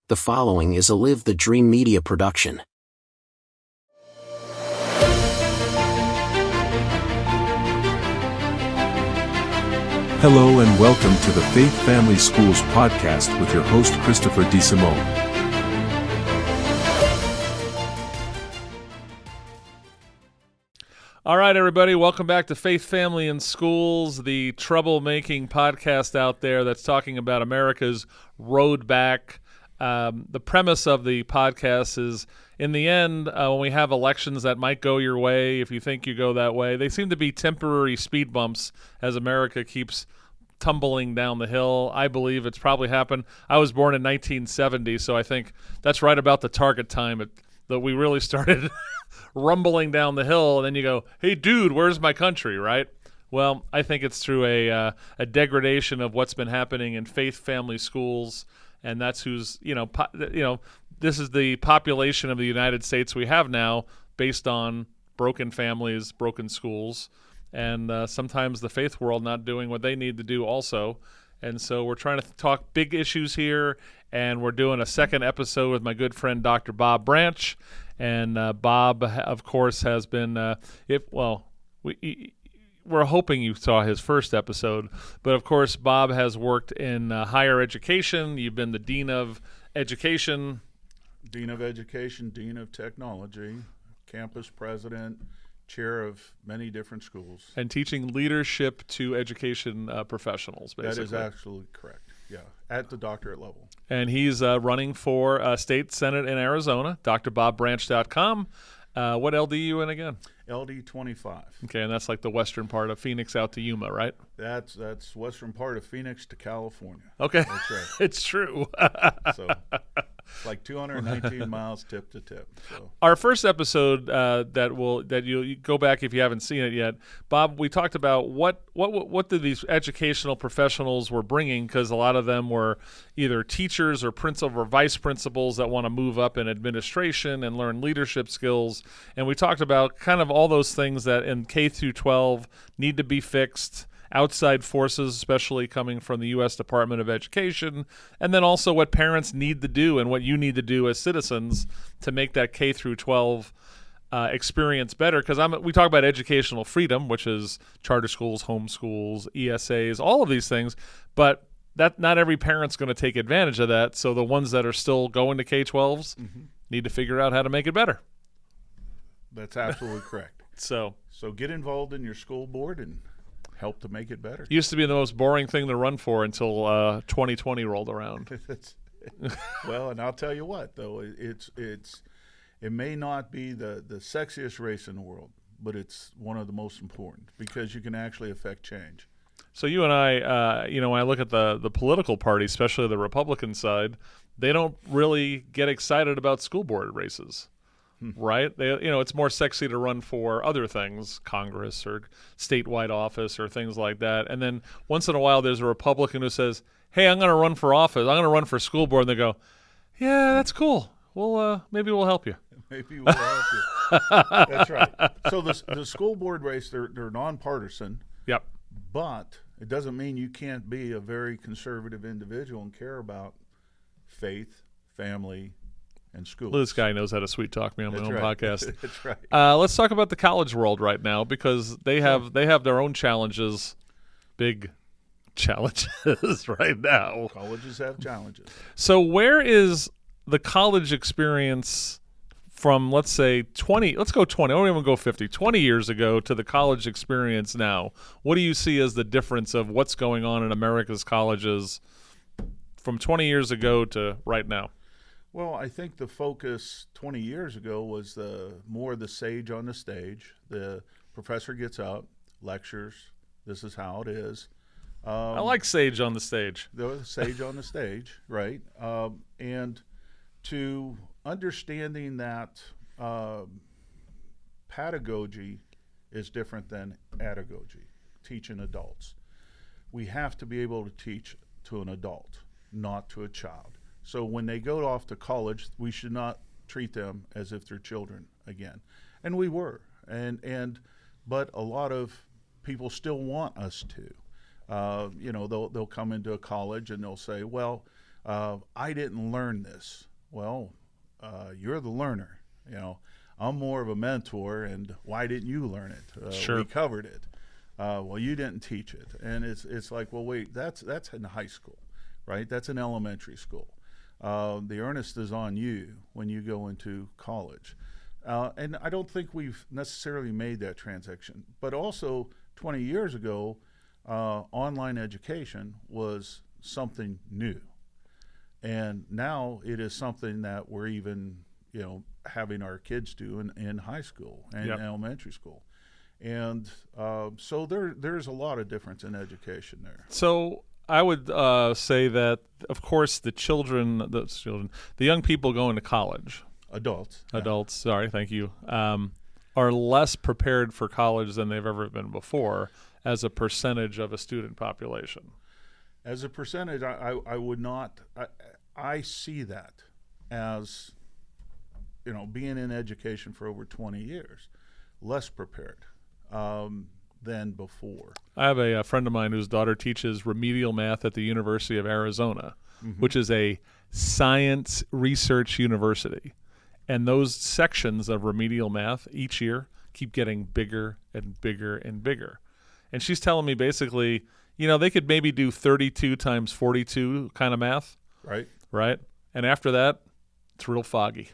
The following is a Live the Dream Media production. Hello and welcome to the Faith Family Schools podcast with your host Christopher DeSimone. All right, everybody, welcome back to Faith, Family, and Schools, the troublemaking podcast out there that's talking about America's road back. The premise of the podcast is, in the end, when we have elections that might go your way, if you think you go that way, they seem to be temporary speed bumps as America keeps tumbling down the hill. I believe it's probably happened. I was born in 1970, so I think that's right about the target time that we really started rumbling down the hill, and then you go, hey, dude, where's my country, right? Well, I think it's through a degradation of what's been happening in faith family schools, and that's who's, this is the population of the United States we have now based on broken families, broken schools, and sometimes the faith world not doing what they need to do also. And so we're trying to talk big issues here, and we're doing a second episode with my good friend Dr. Bob Branch. And Bob, of course, has been, we're hoping you saw his first episode, but of course, Bob has worked in higher education. You've been the Dean of Education. Dean of Education, Dean of Technology, campus president, chair of many different schools. And teaching leadership to education professionals, basically. That is absolutely correct, yeah, at the doctorate level. And he's running for state senate in Arizona, drbobbranch.com. What LD are you in again? LD 25. Okay, and that's like the western part of Phoenix out to Yuma, right? That's western part of Phoenix to California. Okay, that's right. It's true. So it's like 219 miles tip to tip. So. Our first episode that you go back if you haven't seen it yet, Bob, we talked about what did these educational professionals were bringing, because a lot of them were either teachers or principal or vice principals that want to move up in administration and learn leadership skills, and we talked about kind of all those things that in K through 12 need to be fixed. Outside forces, especially coming from the U.S. Department of Education, and then also what parents need to do and what you need to do as citizens to make that K through 12 experience better. Because we talk about educational freedom, which is charter schools, home schools, ESAs, all of these things, but that not every parent's going to take advantage of that. So the ones that are still going to K-12s need to figure out how to make it better. That's absolutely correct. So get involved in your school board and help to make it better. Used to be the most boring thing to run for until 2020 rolled around. Well, and I'll tell you what, though, it may not be the sexiest race in the world, but it's one of the most important because you can actually affect change. So you and I, when I look at the political party, especially the Republican side, they don't really get excited about school board races. Right? It's more sexy to run for other things, Congress or statewide office or things like that. And then once in a while there's a Republican who says, hey, I'm going to run for office. I'm going to run for school board. And they go, yeah, that's cool. Well, maybe we'll help you. Maybe we'll help you. That's right. So the school board race, they're nonpartisan. Yep. But it doesn't mean you can't be a very conservative individual and care about faith, family, and schools. This guy knows how to sweet talk me on my own podcast. That's right. Let's talk about the college world right now, because they have their own challenges, big challenges right now. Colleges have challenges. So where is the college experience from, let's say, 20, let's go 20, I don't even go 50, 20 years ago to the college experience now? What do you see as the difference of what's going on in America's colleges from 20 years ago to right now? Well, I think the focus 20 years ago was more the sage on the stage. The professor gets up, lectures, this is how it is. I like sage on the stage. The sage on the stage, right? And to understanding that pedagogy is different than adagogy, teaching adults. We have to be able to teach to an adult, not to a child. So when they go off to college, we should not treat them as if they're children again. And we were. But a lot of people still want us to. They'll come into a college and they'll say, well, I didn't learn this. Well, you're the learner. I'm more of a mentor, and why didn't you learn it? Sure. We covered it. Well, you didn't teach it. And it's like, well, wait, that's in high school, right? That's in elementary school. The earnest is on you when you go into college. And I don't think we've necessarily made that transition. But also, 20 years ago, online education was something new. And now it is something that we're even, having our kids do in high school and elementary school. And so there's a lot of difference in education there. So I would say that, of course, the young people going to college, Adults, sorry, thank you, are less prepared for college than they've ever been before as a percentage of a student population. As a percentage, I would not. I see that as, being in education for over 20 years, less prepared than before. I have a friend of mine whose daughter teaches remedial math at the University of Arizona, which is a science research university. And those sections of remedial math each year keep getting bigger and bigger and bigger. And she's telling me basically, they could maybe do 32 times 42 kind of math. Right? And after that, it's real foggy.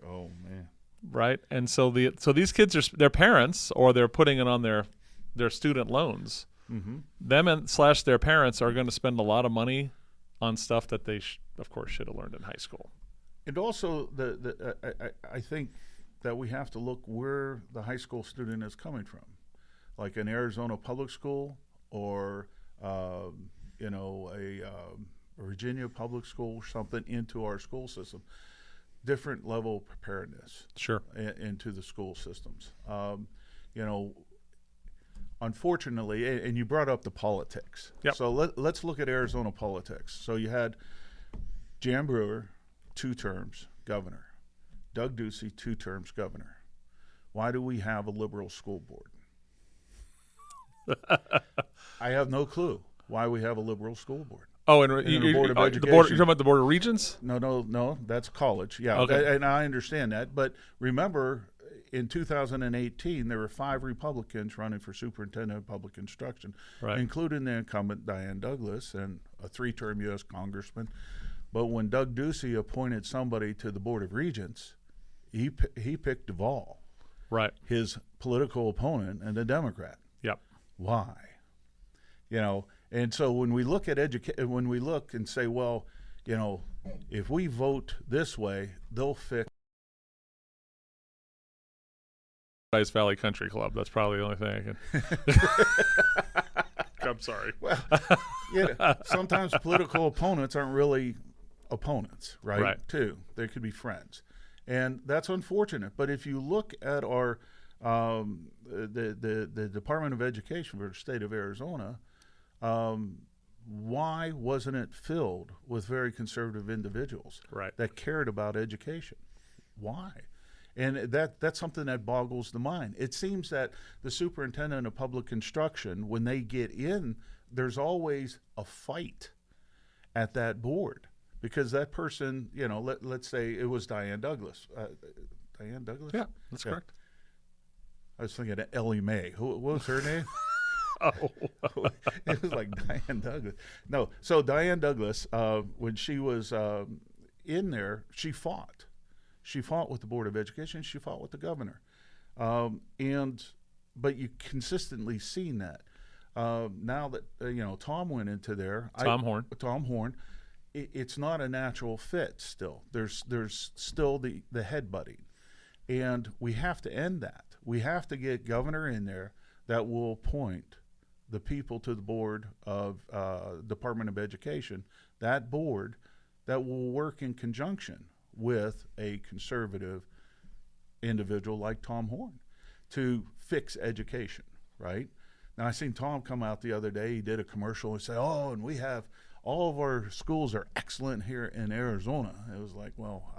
Oh, man. Right? And so these kids are their parents, or they're putting it on their student loans. Them and / their parents are going to spend a lot of money on stuff that they, of course, should have learned in high school. And also, I think that we have to look where the high school student is coming from, like an Arizona public school or a Virginia public school or something into our school system. Different level of preparedness. Sure. Into the school systems. Unfortunately, and you brought up the politics. Yep. So let's look at Arizona politics. So you had Jan Brewer, 2 terms, governor. Doug Ducey, 2 terms, governor. Why do we have a liberal school board? I have no clue why we have a liberal school board. Oh, and the Board of Education. You're talking about the Board of Regents? No, that's college. Yeah, okay. And I understand that. But remember, in 2018, there were 5 Republicans running for superintendent of public instruction, including the incumbent Diane Douglas and a 3-term U.S. congressman. But when Doug Ducey appointed somebody to the Board of Regents, he picked Duvall, his political opponent and a Democrat. Yep. Why? And so when we look at when we look and say, well, if we vote this way, they'll fix Paradise Valley Country Club. That's probably the only thing I can. I'm sorry. Well, sometimes political opponents aren't really opponents, right? Too. They could be friends, and that's unfortunate. But if you look at our the Department of Education for the state of Arizona, why wasn't it filled with very conservative individuals that cared about education? Why? And that's something that boggles the mind. It seems that the superintendent of public instruction, when they get in, there's always a fight at that board because that person, let's say it was Diane Douglas. Diane Douglas? Yeah, that's correct. I was thinking of Ellie Mae. What was her name? It was like Diane Douglas. No, so Diane Douglas, when she was in there, she fought. She fought with the Board of Education. She fought with the governor. But you consistently seen that. Now that Tom went into there, Tom Horn, it's not a natural fit. Still, there's still the headbutting, and we have to end that. We have to get governor in there that will appoint the people to the board of Department of Education, that board that will work in conjunction with a conservative individual like Tom Horn to fix education, right? Now, I seen Tom come out the other day. He did a commercial and say, and we have all of our schools are excellent here in Arizona. It was like, well,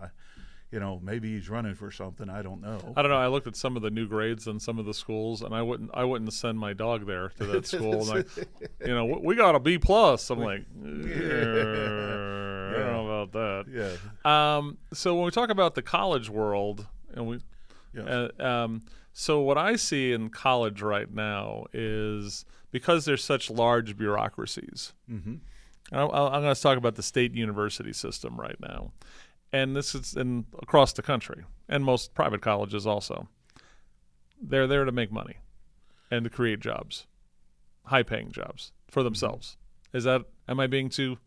maybe he's running for something. I don't know. I don't know. I looked at some of the new grades in some of the schools, and I wouldn't send my dog there to that school. And we got a B+. I'm like, don't know about that. Yeah. So when we talk about the college world, and so what I see in college right now is because there's such large bureaucracies. Mm-hmm. I'm going to talk about the state university system right now, and this is across the country, and most private colleges also. They're there to make money and to create jobs, high-paying jobs for themselves. Am I being too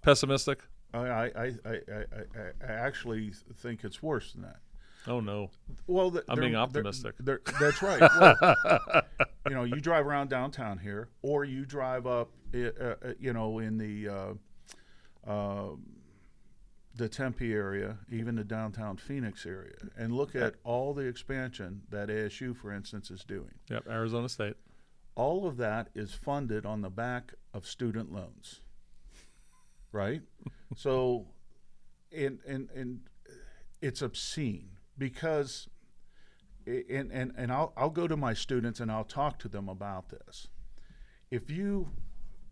pessimistic? I actually think it's worse than that. Oh no! Well, I'm being optimistic. That's right. Well, you drive around downtown here, or you drive up, in the Tempe area, even the downtown Phoenix area, and look at all the expansion that ASU, for instance, is doing. Yep, Arizona State. All of that is funded on the back of student loans, right? So, and it's obscene because, and I'll go to my students and I'll talk to them about this. If you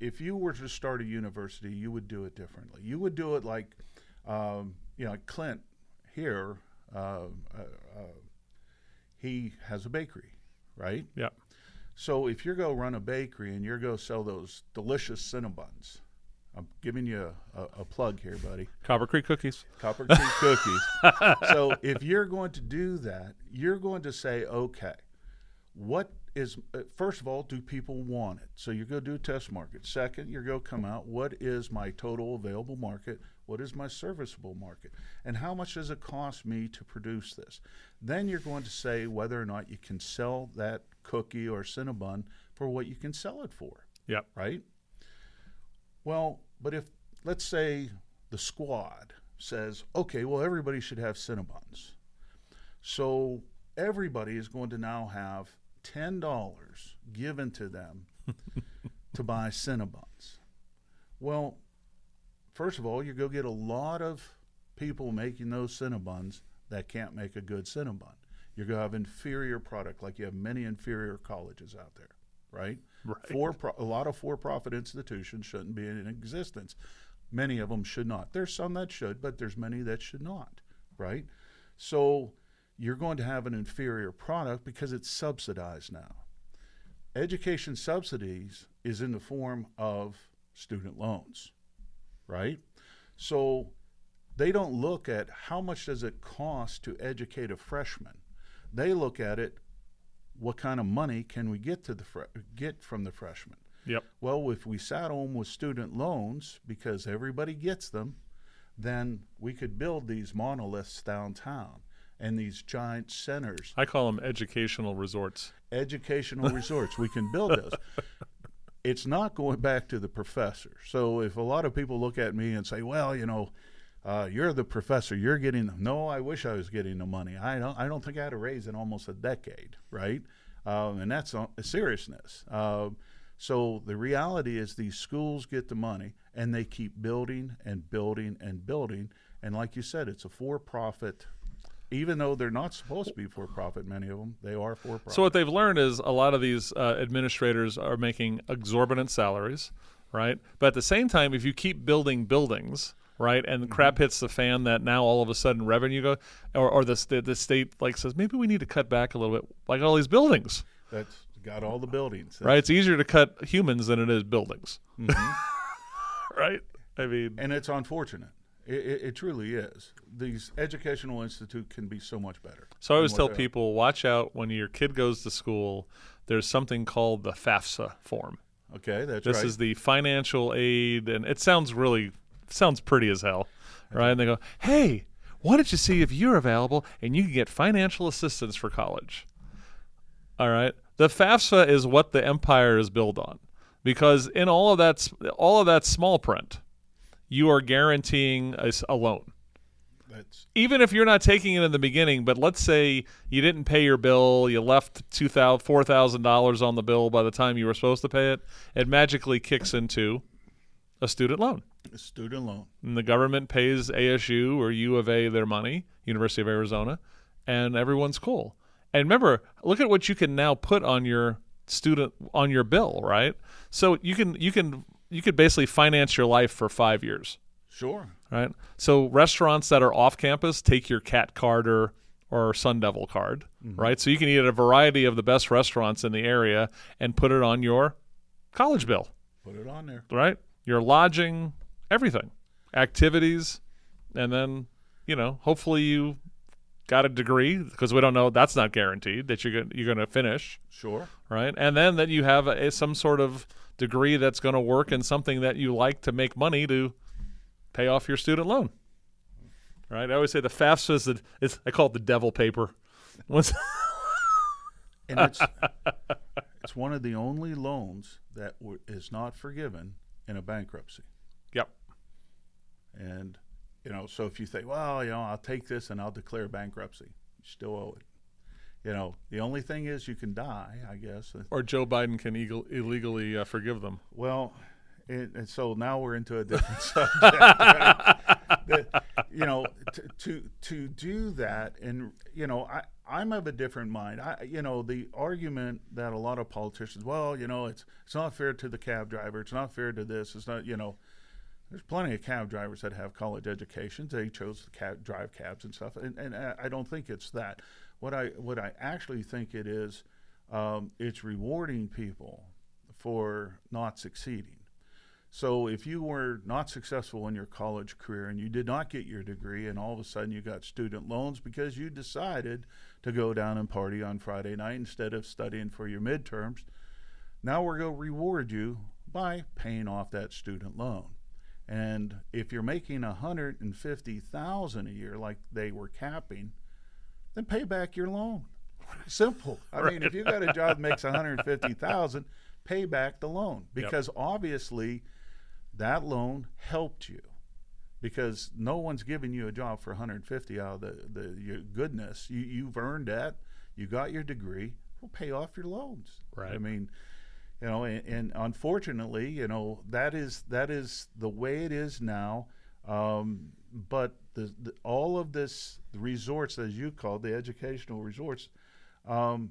were to start a university, you would do it differently. You would do it like, Clint here. He has a bakery, right? Yeah. So if you're go run a bakery and you're go sell those delicious Cinnabons, I'm giving you a plug here, buddy. Copper Creek cookies. Copper Creek cookies. So if you're going to do that, you're going to say, okay, what is, first of all, do people want it? So you go do a test market. Second, you're going to come out, what is my total available market? What is my serviceable market? And how much does it cost me to produce this? Then you're going to say whether or not you can sell that cookie or Cinnabon for what you can sell it for. Yep. Right? Well, but if, let's say, the squad says, okay, well, everybody should have Cinnabons. So everybody is going to now have $10 given to them to buy Cinnabons. Well, first of all, you go get a lot of people making those Cinnabons that can't make a good Cinnabon. You're going to have inferior product, like you have many inferior colleges out there, right? Right. A lot of for-profit institutions shouldn't be in existence. Many of them should not. There's some that should, but there's many that should not, right? So you're going to have an inferior product because it's subsidized now. Education subsidies is in the form of student loans, right? So they don't look at how much does it cost to educate a freshman. They look at it, what kind of money can we get to get from the freshman? Yep. Well, if we sat home with student loans, because everybody gets them, then we could build these monoliths downtown and these giant centers. I call them educational resorts. Educational resorts. We can build those. It's not going back to the professor. So if a lot of people look at me and say, well, you're the professor, you're getting them. No, I wish I was getting the money. I don't think I had a raise in almost a decade, right? And that's a seriousness. So the reality is these schools get the money and they keep building and building and building. And like you said, it's a for-profit. Even though they're not supposed to be for-profit, many of them, they are for-profit. So what they've learned is a lot of these administrators are making exorbitant salaries, right? But at the same time, if you keep building buildings, right, and the crap hits the fan, that now all of a sudden revenue goes, or the state like says maybe we need to cut back a little bit, like all these buildings. That's got all the buildings. Right, it's easier to cut humans than it is buildings. Right? I mean, and it's unfortunate. It truly is. These educational institutes can be so much better. So I always tell people, watch out when your kid goes to school. There's something called the FAFSA form. Okay, that's right. This is the financial aid, and it sounds pretty as hell, right? And they go, hey, why don't you see if you're available and you can get financial assistance for college? All right. The FAFSA is what the empire is built on, because in all of that small print, you are guaranteeing a loan. Even if you're not taking it in the beginning, but let's say you didn't pay your bill, you left $4,000 on the bill by the time you were supposed to pay it, it magically kicks into a student loan. A student loan. And the government pays ASU or U of A their money, University of Arizona, and everyone's cool. And remember, look at what you can now put on your bill, right? So you can you could basically finance your life for 5 years. Sure. Right? So restaurants that are off campus take your Cat card or Sun Devil card, right? So you can eat at a variety of the best restaurants in the area and put it on your college bill, Put it on there. right? Your lodging, everything, activities, and then, hopefully you got a degree, because we don't know, that's not guaranteed that you're going to finish, Sure. right? And then that you have some sort of degree that's going to work in something that you like to make money to pay off your student loan. Right, I always say the FAFSA I call it the devil paper. And it's one of the only loans that is not forgiven in a bankruptcy. Yep. And, so if you think, well, I'll take this and I'll declare bankruptcy, you still owe it. The only thing is you can die, I guess. Or Joe Biden can illegally forgive them. Well, and so now we're into a different subject. Right? To do that, and I'm of a different mind. The argument that a lot of politicians, it's not fair to the cab driver. It's not fair to this. It's not. There's plenty of cab drivers that have college educations. They chose to drive cabs and stuff, and I don't think it's that. What I actually think it is, it's rewarding people for not succeeding. So if you were not successful in your college career and you did not get your degree, and all of a sudden you got student loans because you decided to go down and party on Friday night instead of studying for your midterms, now we're going to reward you by paying off that student loan. And if you're making $150,000 a year like they were capping, then pay back your loan. Simple. I mean, if you got a job that makes $150,000, pay back the loan, because obviously that loan helped you, because no one's giving you a job for $150 out of your goodness. You've earned that. You got your degree. Well, pay off your loans. Right. I mean, and unfortunately, that is the way it is now. But all of this, the resorts, as you call the educational resorts, are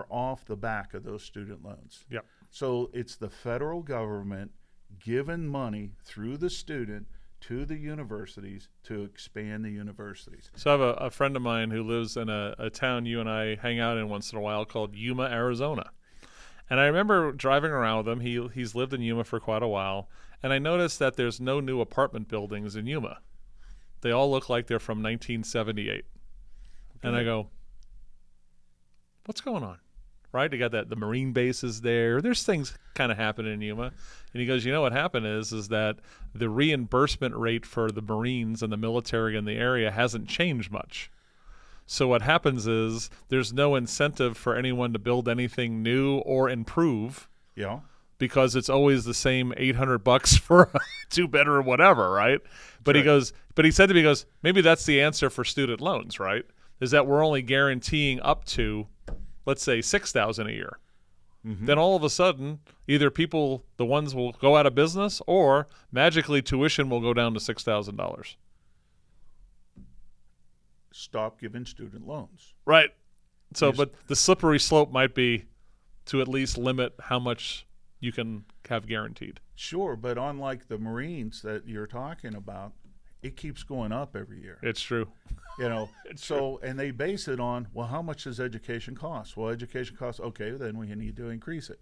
off the back of those student loans. Yep. So it's the federal government giving money through the student to the universities to expand the universities. So I have a friend of mine who lives in a town you and I hang out in once in a while called Yuma, Arizona. And I remember driving around with him. He's lived in Yuma for quite a while. And I noticed that there's no new apartment buildings in Yuma. They all look like they're from 1978. Okay. And I go, what's going on? Right? You got the Marine bases there. There's things kind of happening in Yuma. And he goes, what happened is that the reimbursement rate for the Marines and the military in the area hasn't changed much. So what happens is there's no incentive for anyone to build anything new or improve. Yeah. Because it's always the same $800 for a two-bedroom whatever, right? But right. He said to me, maybe that's the answer for student loans, right? Is that we're only guaranteeing up to, let's say, $6,000 a year. Mm-hmm. Then all of a sudden, either the ones will go out of business, or magically tuition will go down to $6,000. Stop giving student loans. Right. So, but the slippery slope might be to at least limit how much you can have guaranteed. Sure, but unlike the Marines that you're talking about, it keeps going up every year. It's true. So, and they base it on, well, how much does education cost? Well, education costs, okay, then we need to increase it.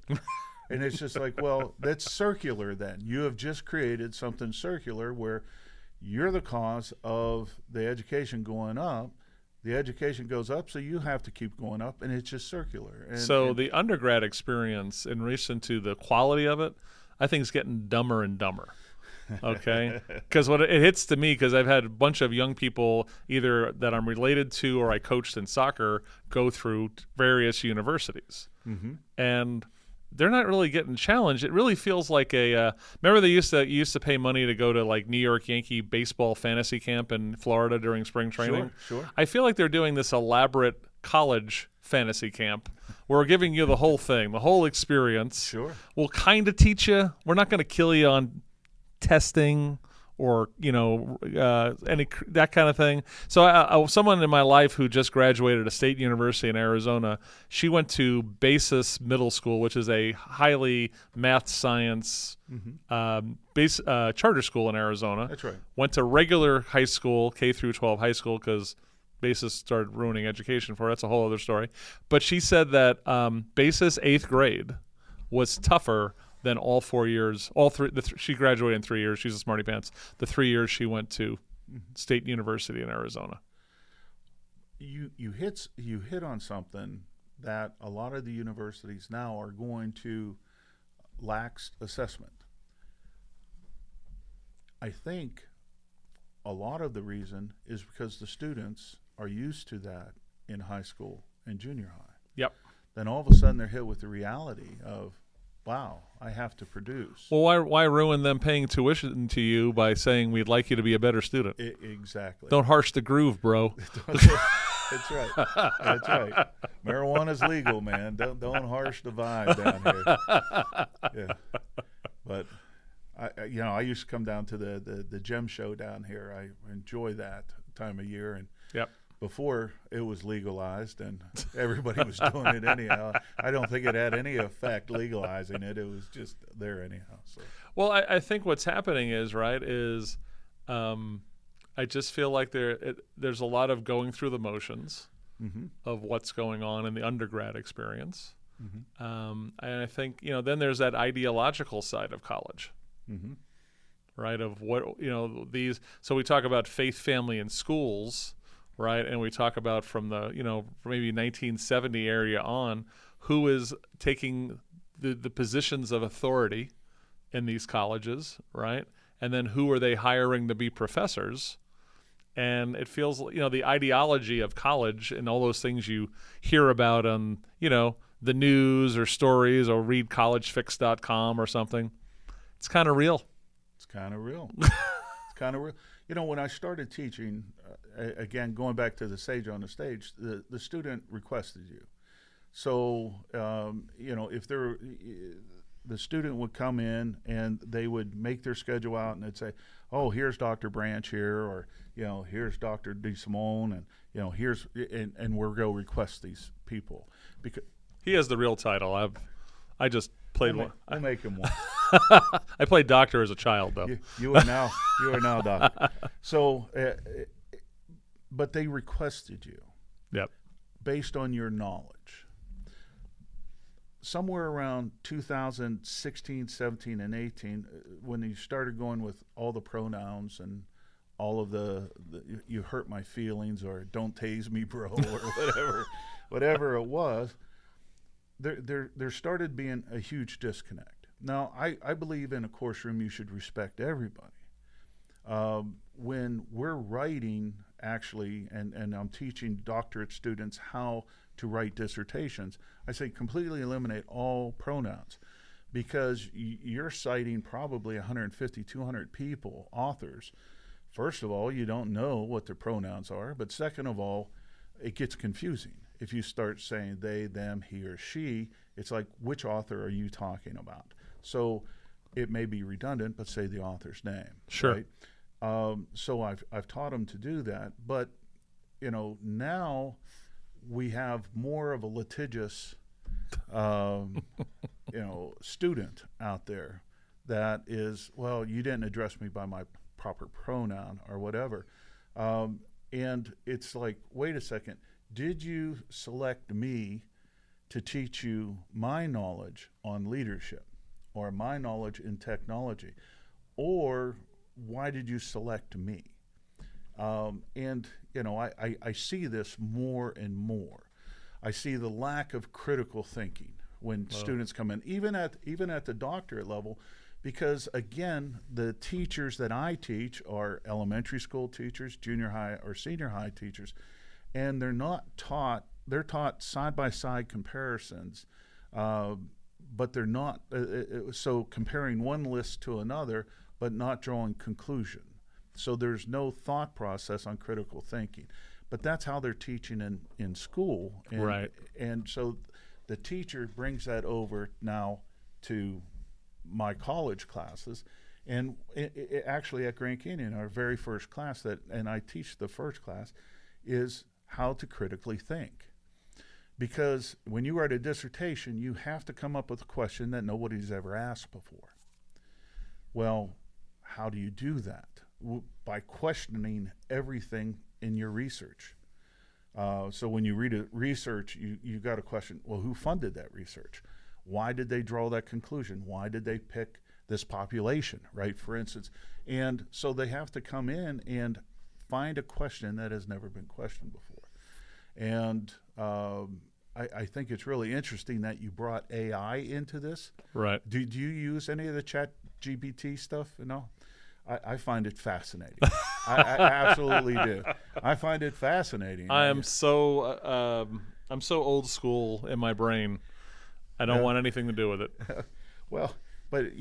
And it's just like, well, that's circular then. You have just created something circular where you're the cause of the education going up. The education goes up, so you have to keep going up, and it's just circular. And the undergrad experience, in relation to the quality of it, I think is getting dumber and dumber. Okay, because what it hits to me, because I've had a bunch of young people either that I'm related to or I coached in soccer go through various universities, and they're not really getting challenged. It really feels like remember they used to pay money to go to like New York Yankee baseball fantasy camp in Florida during spring training. Sure. I feel like they're doing this elaborate college fantasy camp. We're giving you the whole thing, the whole experience. Sure. We'll kind of teach you. We're not going to kill you on testing or any that kind of thing. So someone in my life who just graduated a state university in Arizona, she went to Basis Middle School, which is a highly math science charter school in Arizona. That's right. Went to regular high school, K through 12 high school, because Basis started ruining education for her. That's a whole other story. But she said that Basis 8th grade was tougher than all 4 years. She graduated in 3 years. She's a smarty pants. The 3 years she went to State University in Arizona. You hit on something that a lot of the universities now are going to lax assessment. I think a lot of the reason is because the students are used to that in high school and junior high. Yep. Then all of a sudden they're hit with the reality of, wow, I have to produce. Well, why ruin them paying tuition to you by saying we'd like you to be a better student? Exactly. Don't harsh the groove, bro. That's right. That's right. Marijuana's legal, man. Don't harsh the vibe down here. Yeah. But I used to come down to the gem show down here. I enjoy that time of year, and yep. Before it was legalized and everybody was doing it anyhow. I don't think it had any effect legalizing it. It was just there anyhow. So. Well, I think what's happening is I just feel like there's a lot of going through the motions of what's going on in the undergrad experience. And I think, then there's that ideological side of college, right? Of what, so we talk about faith, family, and schools, right? And we talk about from the, maybe 1970 area on, who is taking the positions of authority in these colleges, right? And then who are they hiring to be professors? And it feels, the ideology of college and all those things you hear about on, the news or stories, or read collegefix.com or something. It's kind of real. It's kind of real. When I started teaching, again, going back to the sage on the stage, the student requested you. So, if the student would come in and they would make their schedule out and they'd say, oh, here's Dr. Branch here, or, here's Dr. DeSimone, and and we'll go request these people. Because he has the real title. I just played one. I'll make him one. I played doctor as a child, though. You are now doctor. So, but they requested you. Yep. Based on your knowledge. Somewhere around 2016, 17, and 18, when you started going with all the pronouns and all of the you hurt my feelings, or don't tase me, bro, or whatever it was, there started being a huge disconnect. Now, I believe in a course room you should respect everybody. When we're writing, actually, and I'm teaching doctorate students how to write dissertations, I say completely eliminate all pronouns, because you're citing probably 150, 200 people, authors. First of all, you don't know what their pronouns are, but second of all, it gets confusing. If you start saying they, them, he, or she, it's like, which author are you talking about? So it may be redundant, but say the author's name. Sure. Right? So I've taught them to do that, but now we have more of a litigious, student out there that is, well, you didn't address me by my proper pronoun or whatever, and it's like, wait a second, did you select me to teach you my knowledge on leadership or my knowledge in technology, or why did you select me? I see this more and more. I see the lack of critical thinking when students come in, even at the doctorate level, because again, the teachers that I teach are elementary school teachers, junior high or senior high teachers, and they're taught side-by-side comparisons, but they're not, so comparing one list to another, but not drawing conclusion. So there's no thought process on critical thinking. But that's how they're teaching in school. And, right. And so the teacher brings that over now to my college classes, And actually at Grand Canyon, our very first class and I teach the first class, is how to critically think. Because when you write a dissertation, you have to come up with a question that nobody's ever asked before. Well, how do you do that? By questioning everything in your research. So when you read a research, you got to question, well, who funded that research? Why did they draw that conclusion? Why did they pick this population, right, for instance? And so they have to come in and find a question that has never been questioned before. And I think it's really interesting that you brought AI into this. Right. Do you use any of the Chat GPT stuff? No? I find it fascinating. I absolutely do. I find it fascinating. I'm so old school in my brain. I don't want anything to do with it. Well, but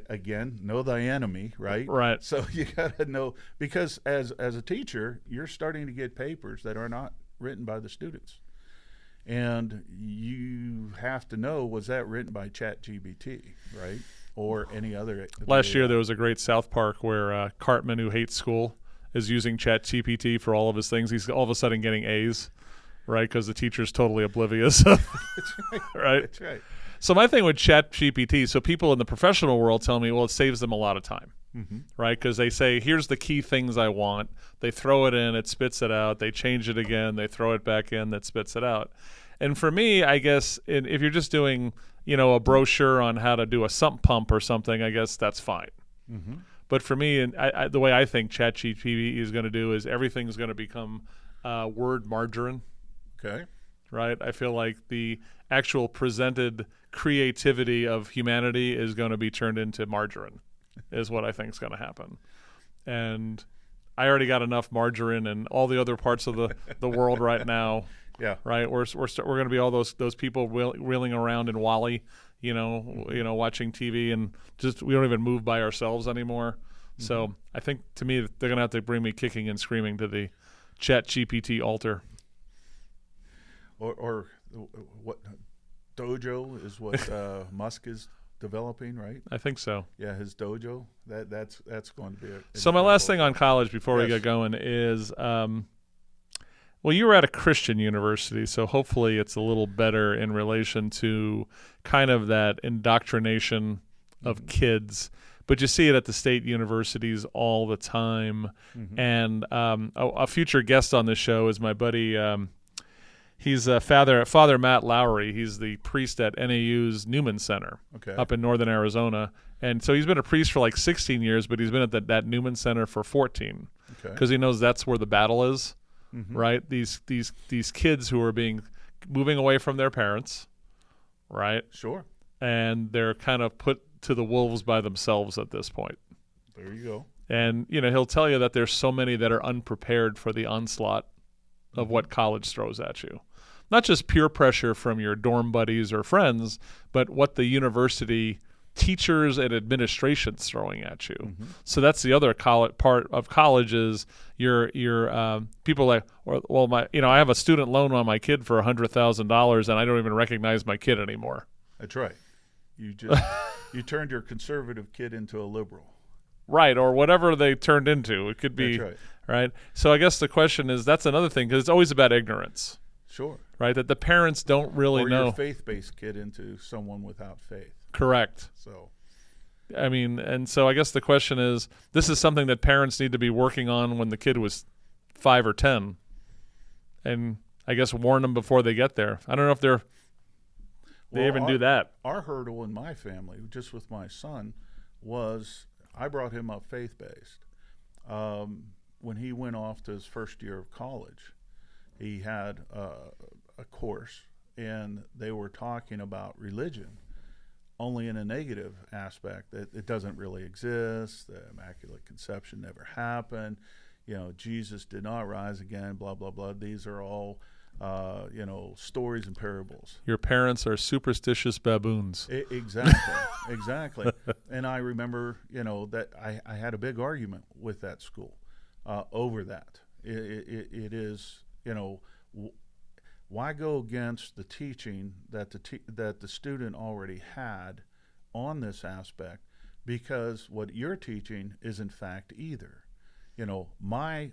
again, know thy enemy, right? Right. So you got to know, because as a teacher, you're starting to get papers that are not written by the students, and you have to know, was that written by ChatGPT, right, or any other? Last year there was a great South Park where Cartman, who hates school, is using ChatGPT for all of his things. He's all of a sudden getting A's, right? Because the teacher's totally oblivious. That's right. Right. That's right. So my thing with ChatGPT, so people in the professional world tell me, well, it saves them a lot of time, right? Because they say, here's the key things I want. They throw it in, it spits it out. They change it again, they throw it back in, that spits it out. And for me, I guess if you're just doing, a brochure on how to do a sump pump or something, I guess that's fine. But for me, and the way I think ChatGPT is going to do is everything's going to become word margarine. Okay. Right? I feel like the actual presented creativity of humanity is going to be turned into margarine, is what I think is going to happen. And I already got enough margarine in all the other parts of the world right now. Yeah. Right. We're going to be all those people wheeling around in Wall-E, watching TV, and just we don't even move by ourselves anymore. So I think, to me, they're going to have to bring me kicking and screaming to the ChatGPT altar. Or what dojo is what Musk is developing, right? I think so. Yeah, his dojo. That's going to be. So my last thing on college before we get going is, well, you were at a Christian university, so hopefully it's a little better in relation to kind of that indoctrination of kids. But you see it at the state universities all the time. And a future guest on this show is my buddy. He's Father Matt Lowry. He's the priest at NAU's Newman Center up in northern Arizona. And so he's been a priest for like 16 years, but he's been at that Newman Center for 14 because he knows that's where the battle is, right? These kids who are moving away from their parents, right? Sure. And they're kind of put to the wolves by themselves at this point. There you go. And, he'll tell you that there's so many that are unprepared for the onslaught of what college throws at you. Not just peer pressure from your dorm buddies or friends, but what the university teachers and administration's throwing at you. So that's the other part of college is your people like, I have a student loan on my kid for $100,000 and I don't even recognize my kid anymore. That's right. You turned your conservative kid into a liberal. Right, or whatever they turned into. It could be, right? So I guess the question is, that's another thing, because it's always about ignorance. Sure. Right, that the parents don't really know. Or your faith-based kid into someone without faith. Correct. So, I mean, and so I guess the question is, this is something that parents need to be working on when the kid was 5 or 10, and I guess warn them before they get there. I don't know if they even do that. Our hurdle in my family, just with my son, was I brought him up faith-based. When he went off to his first year of college, he had a course, and they were talking about religion, only in a negative aspect, that it doesn't really exist, the Immaculate Conception never happened, Jesus did not rise again, blah, blah, blah. These are all, stories and parables. Your parents are superstitious baboons. Exactly. And I remember, that I had a big argument with that school over that. It is, why go against the teaching that the student already had on this aspect because what you're teaching isn't fact either. My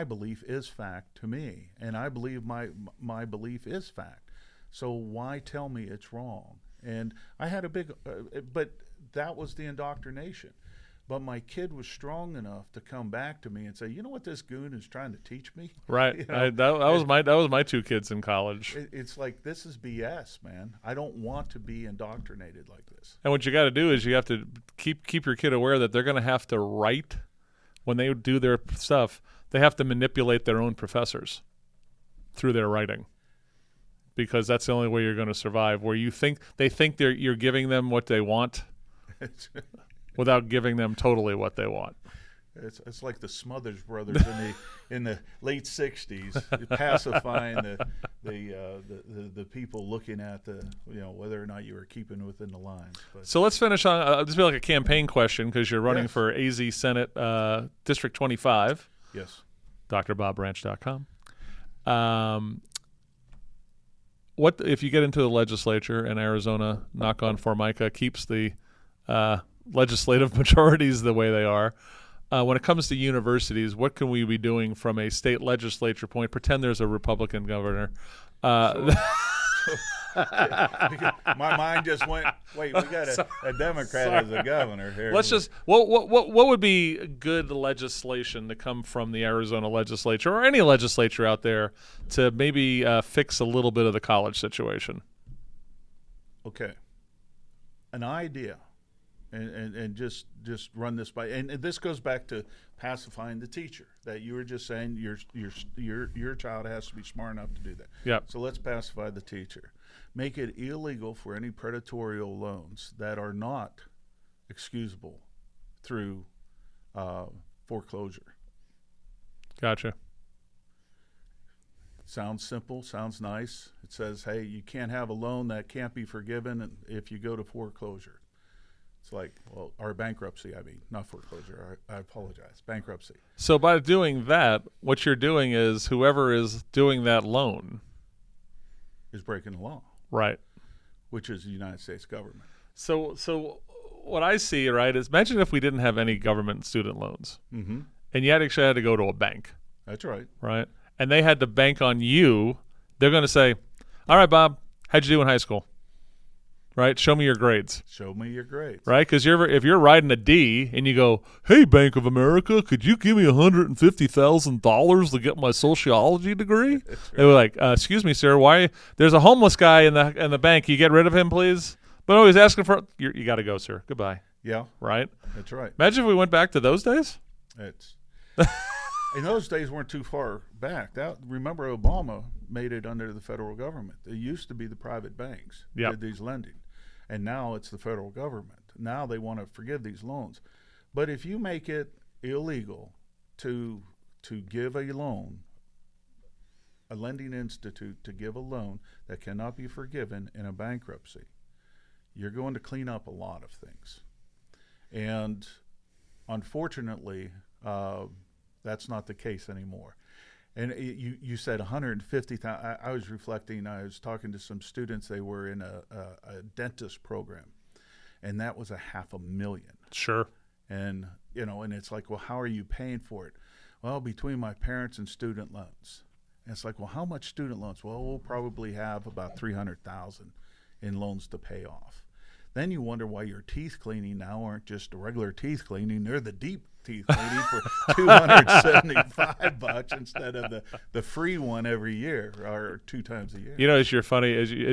belief is fact to me, and I believe my belief is fact. So why tell me it's wrong? And I had a big, but that was the indoctrination. But my kid was strong enough to come back to me and say, "You know what this goon is trying to teach me?" Right. That was my two kids in college. It's like, this is BS, man. I don't want to be indoctrinated like this. And what you got to do is you have to keep your kid aware that they're going to have to write when they do their stuff. They have to manipulate their own professors through their writing, because that's the only way you're going to survive. Where they think you're giving them what they want. Without giving them totally what they want. It's like the Smothers Brothers in the late '60s, pacifying the people looking at whether or not you were keeping within the lines. But. So let's finish on this will be like a campaign question, because you're running for AZ Senate District 25. Yes. DrBobBranch.com. What if you get into the legislature and Arizona, knock on Formica, keeps the legislative majorities the way they are? When it comes to universities, what can we be doing from a state legislature point? Pretend there's a Republican governor. My mind just went, wait, we got a Democrat as a governor here. Let's just what would be good legislation to come from the Arizona legislature or any legislature out there to maybe fix a little bit of the college situation? Okay, an idea. And just run this by, and this goes back to pacifying the teacher that you were just saying. Your child has to be smart enough to do that. Yeah. So let's pacify the teacher. Make it illegal for any predatory loans that are not excusable through foreclosure. Gotcha. Sounds simple. Sounds nice. It says, hey, you can't have a loan that can't be forgiven if you go to foreclosure. It's like, or bankruptcy, not foreclosure. I apologize. Bankruptcy. So by doing that, what you're doing is whoever is doing that loan is breaking the law. Right. Which is the United States government. So what I see, right, is imagine if we didn't have any government student loans. Mm-hmm. And you actually had to go to a bank. That's right. Right. And they had to bank on you. They're going to say, all right, Bob, how'd you do in high school? Right? Show me your grades. Show me your grades. Right? Because if you're riding a D and you go, hey, Bank of America, could you give me $150,000 to get my sociology degree? Right. They were like, excuse me, sir, why? There's a homeless guy in the bank. Can you get rid of him, please? But he's asking for, you got to go, sir. Goodbye. Yeah. Right? That's right. Imagine if we went back to those days. And those days weren't too far back. Remember, Obama made it under the federal government. It used to be the private banks that did these lending. And now it's the federal government. Now they want to forgive these loans. But if you make it illegal to give a loan, a lending institute to give a loan that cannot be forgiven in a bankruptcy, you're going to clean up a lot of things. And unfortunately, that's not the case anymore. And you said 150,000. I was reflecting. I was talking to some students. They were in a dentist program, and that was $500,000. Sure. And and it's like, well, how are you paying for it? Well, between my parents and student loans. And it's like, well, how much student loans? Well, we'll probably have about $300,000 in loans to pay off. Then you wonder why your teeth cleaning now aren't just a regular teeth cleaning; they're the deep teeth cleaning for $275 instead of the free one every year or 2 times a year. As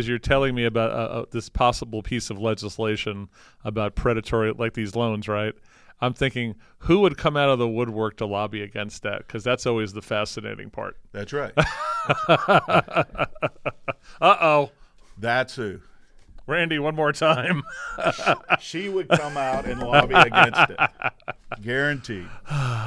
you're telling me about this possible piece of legislation about predatory, like these loans, right? I'm thinking, who would come out of the woodwork to lobby against that? Because that's always the fascinating part. That's right. Uh-oh. That's who. Randy, one more time. She would come out and lobby against it. Guaranteed.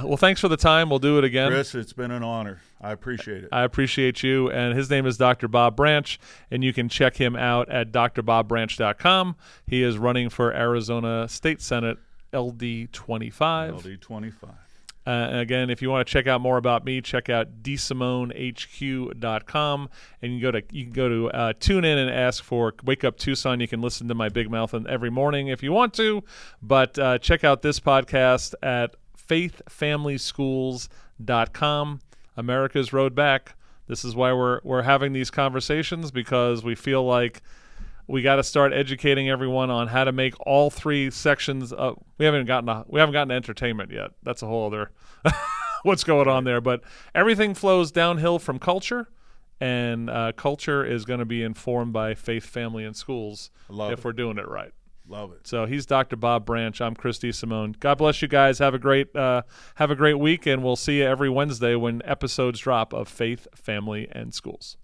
Well, thanks for the time. We'll do it again. Chris, it's been an honor. I appreciate it. I appreciate you. And his name is Dr. Bob Branch, and you can check him out at DrBobBranch.com. He is running for Arizona State Senate LD 25. LD 25. Again, if you want to check out more about me, check out DeSimoneHQ.com, and you can go to tune in and ask for Wake Up Tucson. You can listen to my big mouth every morning if you want to, but check out this podcast at faithfamilyschools.com. America's Road Back. This is why we're having these conversations, because we feel like we got to start educating everyone on how to make all three sections of. We haven't gotten entertainment yet. That's a whole other what's going on there. But everything flows downhill from culture, and culture is going to be informed by faith, family, and schools if we're doing it right. Love it. So he's Dr. Bob Branch. I'm Chris DeSimone. God bless you guys. Have a great week, and we'll see you every Wednesday when episodes drop of Faith, Family, and Schools.